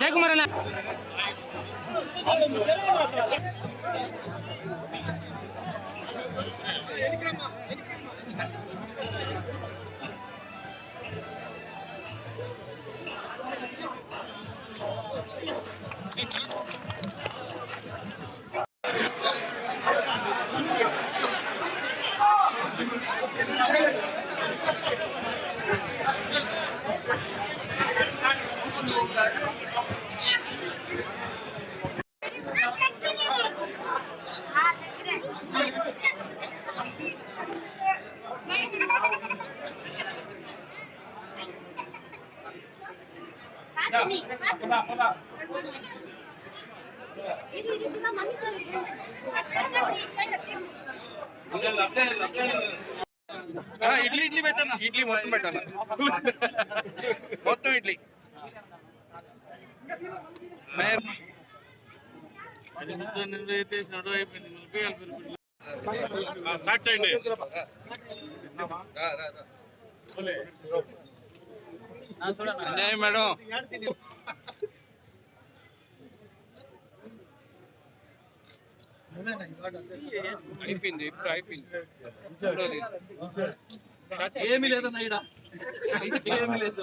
జయకుమార్ అన్న ఇడ్లీ పెట్టాను, ఇడ్లీ మొత్తం పెట్టాను, మొత్తం ఇడ్లీ స్టార్ట్ చేయండి. మేడం అయిపోయింది, ఇప్పుడు అయిపోయింది. ఏమీ లేదన్నా ఈడ, ఏమీ లేదు.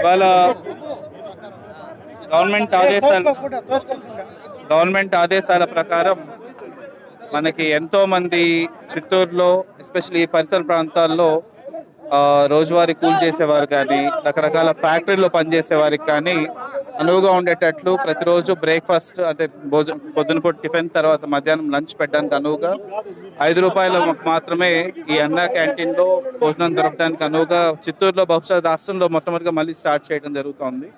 ఇవాళ గవర్నమెంట్ ఆదేశాల ప్రకారం మనకి ఎంతో మంది చిత్తూరులో ఎస్పెషల్లీ ఈ పరిసర ప్రాంతాల్లో రోజువారీ కూలి చేసేవారు కానీ రకరకాల ఫ్యాక్టరీలో పనిచేసే వారికి కానీ అనువుగా ఉండేటట్లు ప్రతిరోజు బ్రేక్ఫాస్ట్ అంటే పొద్దునపూట టిఫిన్ తర్వాత మధ్యాహ్నం లంచ్ పెట్టడానికి అనువుగా 5 రూపాయలు మాత్రమే ఈ అన్నా క్యాంటీన్లో భోజనం దొరకడానికి అనువుగా చిత్తూరులో బహుశా రాష్ట్రంలో మొట్టమొదటిగా మళ్ళీ స్టార్ట్ చేయడం జరుగుతోంది.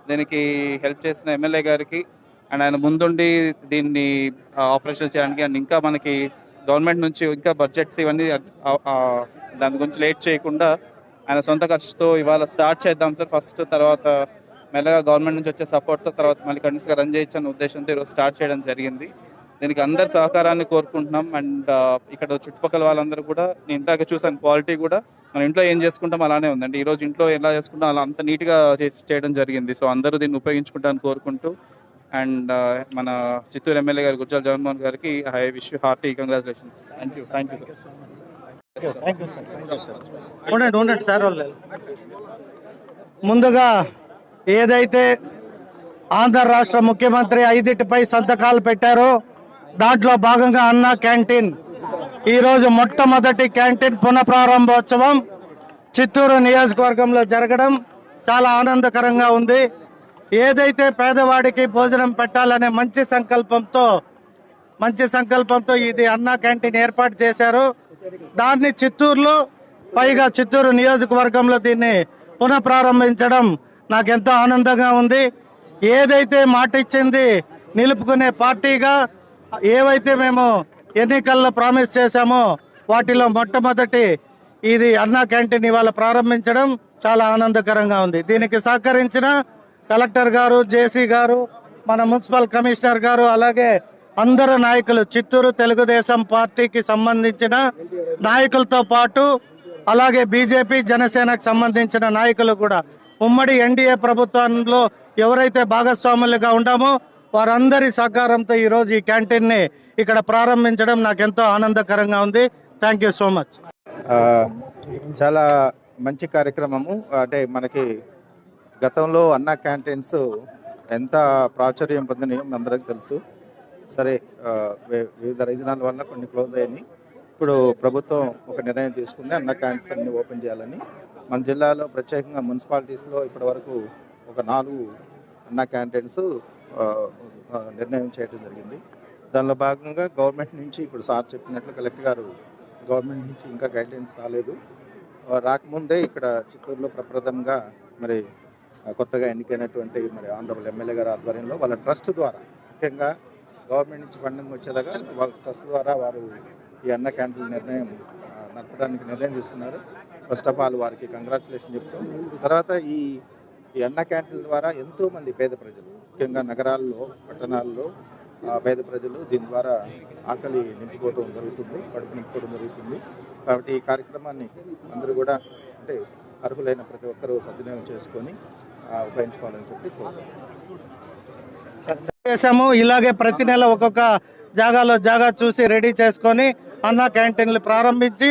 దీనికి హెల్ప్ చేసిన ఎమ్మెల్యే గారికి అండ్ ఆయన ముందుండి దీన్ని ఆపరేషన్ చేయడానికి అండ్ ఇంకా మనకి గవర్నమెంట్ నుంచి ఇంకా బడ్జెట్స్ ఇవన్నీ దాని గురించి లేట్ చేయకుండా ఆయన సొంత ఖర్చుతో ఇవాళ స్టార్ట్ చేద్దాం సార్ ఫస్ట్, తర్వాత మెల్లగా గవర్నమెంట్ నుంచి వచ్చే సపోర్ట్తో తర్వాత మళ్ళీ కంటిన్యూస్గా రన్ చేయొచ్చు అనే ఉద్దేశంతో ఈరోజు స్టార్ట్ చేయడం జరిగింది. దీనికి అందరి సహకారాన్ని కోరుకుంటున్నాం. అండ్ ఇక్కడ చుట్టుపక్కల వాళ్ళందరూ కూడా నేను ఇందాక చూసాను క్వాలిటీ కూడా మన ఇంట్లో ఏం చేసుకుంటాం అలానే ఉందండి. ఈరోజు ఇంట్లో ఎలా చేసుకుంటాం అలా అంత నీట్గా చేయడం జరిగింది. సో అందరూ దీన్ని ఉపయోగించుకుంటామని కోరుకుంటూ అండ్ మన చిత్తూరు ఎమ్మెల్యే గారు గుజ్జాల జగన్మోహన్ గారికి I wish you hearty congratulations. Thank you sir. ముందుగా ఏదైతే ఆంధ్ర రాష్ట్ర ముఖ్యమంత్రి 5 సంతకాలు పెట్టారో దాంట్లో భాగంగా అన్నా క్యాంటీన్ ఈరోజు మొట్టమొదటి క్యాంటీన్ పునఃప్రారంభోత్సవం చిత్తూరు నియోజకవర్గంలో జరగడం చాలా ఆనందకరంగా ఉంది. ఏదైతే పేదవాడికి భోజనం పెట్టాలనే మంచి సంకల్పంతో ఇది అన్నా క్యాంటీన్ ఏర్పాటు చేశారు. దాన్ని చిత్తూరులో పైగా చిత్తూరు నియోజకవర్గంలో దీన్ని పునఃప్రారంభించడం నాకెంతో ఆనందంగా ఉంది. ఏదైతే మాట ఇచ్చింది నిలుపుకునే పార్టీగా ఏవైతే మేము ఎన్నికల్లో ప్రామిస్ చేశామో వాటిలో మొట్టమొదటి ఇది అన్నా క్యాంటీన్ ఇవాళ ప్రారంభించడం చాలా ఆనందకరంగా ఉంది. దీనికి సహకరించిన కలెక్టర్ గారు, జేసీ గారు, మన మున్సిపల్ కమిషనర్ గారు, అలాగే అందరు నాయకులు, చిత్తూరు తెలుగుదేశం పార్టీకి సంబంధించిన నాయకులతో పాటు అలాగే బీజేపీ జనసేనకు సంబంధించిన నాయకులు కూడా ఉమ్మడి ఎన్డీఏ ప్రభుత్వంలో ఎవరైతే భాగస్వాములుగా ఉన్నామో వారందరి సహకారంతో ఈరోజు ఈ క్యాంటీన్ని ఇక్కడ ప్రారంభించడం నాకు ఎంతో ఆనందకరంగా ఉంది. Thank you so much. చాలా మంచి కార్యక్రమము. అంటే మనకి గతంలో అన్నా క్యాంటీన్స్ ఎంత ప్రాచుర్యం పొందినాయో అందరికీ తెలుసు. సరే, వివిధ రీజనాల వల్ల కొన్ని క్లోజ్ అయ్యాయి. ఇప్పుడు ప్రభుత్వం ఒక నిర్ణయం తీసుకుంది, అన్నా క్యాంటీన్స్ అన్ని ఓపెన్ చేయాలని. మన జిల్లాలో ప్రత్యేకంగా మున్సిపాలిటీస్లో ఇప్పటి వరకు ఒక 4 అన్నా క్యాంటీన్స్ నిర్ణయం చేయడం జరిగింది. దానిలో భాగంగా గవర్నమెంట్ నుంచి ఇప్పుడు సార్ చెప్పినట్లు కలెక్టర్ గారు గవర్నమెంట్ నుంచి ఇంకా గైడ్లైన్స్ రాలేదు. రాకముందే ఇక్కడ చిత్తూరులో ప్రప్రథమంగా మరి కొత్తగా ఎన్నికైనటువంటి మరి ఆనరబుల్ ఎమ్మెల్యే గారి ఆధ్వర్యంలో వాళ్ళ ట్రస్ట్ ద్వారా, ముఖ్యంగా గవర్నమెంట్ నుంచి ఫండింగ్ వచ్చేదాకా వాళ్ళ ట్రస్ట్ ద్వారా వారు ఈ అన్న క్యాంటీన్ నడపడానికి నిర్ణయం తీసుకున్నారు. ఫస్ట్ ఆఫ్ ఆల్ వారికి కంగ్రాచులేషన్ చెప్తూ, తర్వాత ఈ అన్న క్యాంటీన్ ద్వారా ఎంతోమంది పేద ప్రజలు, ముఖ్యంగా నగరాల్లో పట్టణాల్లో పేద ప్రజలు దీని ద్వారా ఆకలి నింపుకోవడం జరుగుతుంది, కడుపు నింపుకోవడం జరుగుతుంది. కాబట్టి ఈ కార్యక్రమాన్ని అందరూ కూడా అంటే అర్హులైన ప్రతి ఒక్కరూ సద్వినియోగం చేసుకొని ఉపయోగించుకోవాలని చెప్పి చేసాము. ఇలాగే ప్రతి నెల ఒక్కొక్క జాగా చూసి రెడీ చేసుకొని అన్న క్యాంటీన్లు ప్రారంభించి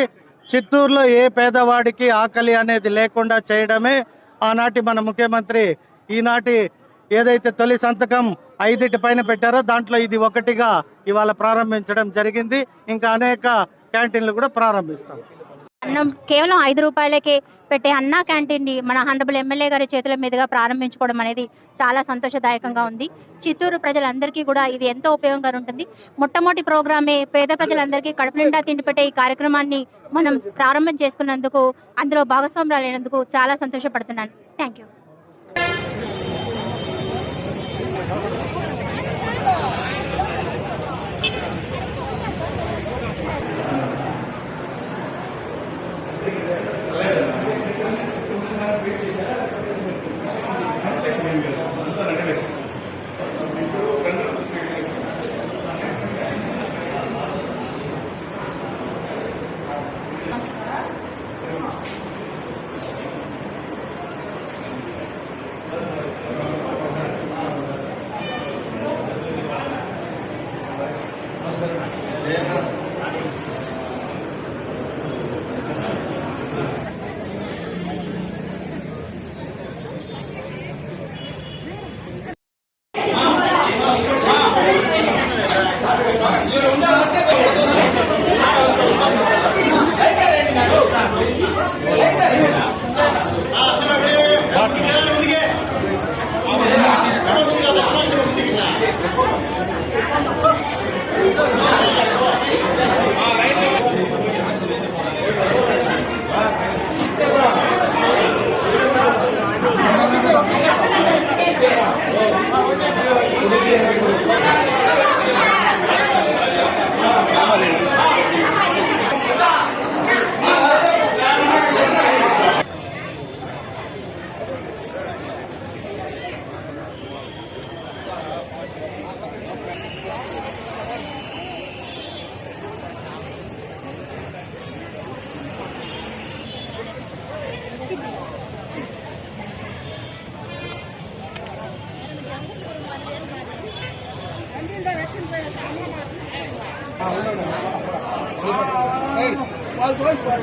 చిత్తూరులో ఏ పేదవాడికి ఆకలి అనేది లేకుండా చేయడమే ఆనాటి మన ముఖ్యమంత్రి ఈనాటి ఏదైతే తొలి సంతకం 5 పైన పెట్టారో దాంట్లో ఇది ఒకటిగా ఇవాళ ప్రారంభించడం జరిగింది. ఇంకా అనేక క్యాంటీన్లు కూడా ప్రారంభిస్తాం. అన్నం కేవలం 5 రూపాయలకే పెట్టే అన్నా క్యాంటీన్ని మన హానరబుల్ ఎమ్మెల్యే గారి చేతుల మీదుగా ప్రారంభించుకోవడం అనేది చాలా సంతోషదాయకంగా ఉంది. చిత్తూరు ప్రజలందరికీ కూడా ఇది ఎంతో ఉపయోగంగా ఉంటుంది. మొట్టమొదటి ప్రోగ్రామే పేద ప్రజలందరికీ కడుపు నిండా తిండి పెట్టే ఈ కార్యక్రమాన్ని మనం ప్రారంభం చేసుకున్నందుకు, అందులో భాగస్వాములైనందుకు చాలా సంతోషపడుతున్నాను. Thank you. Gracias.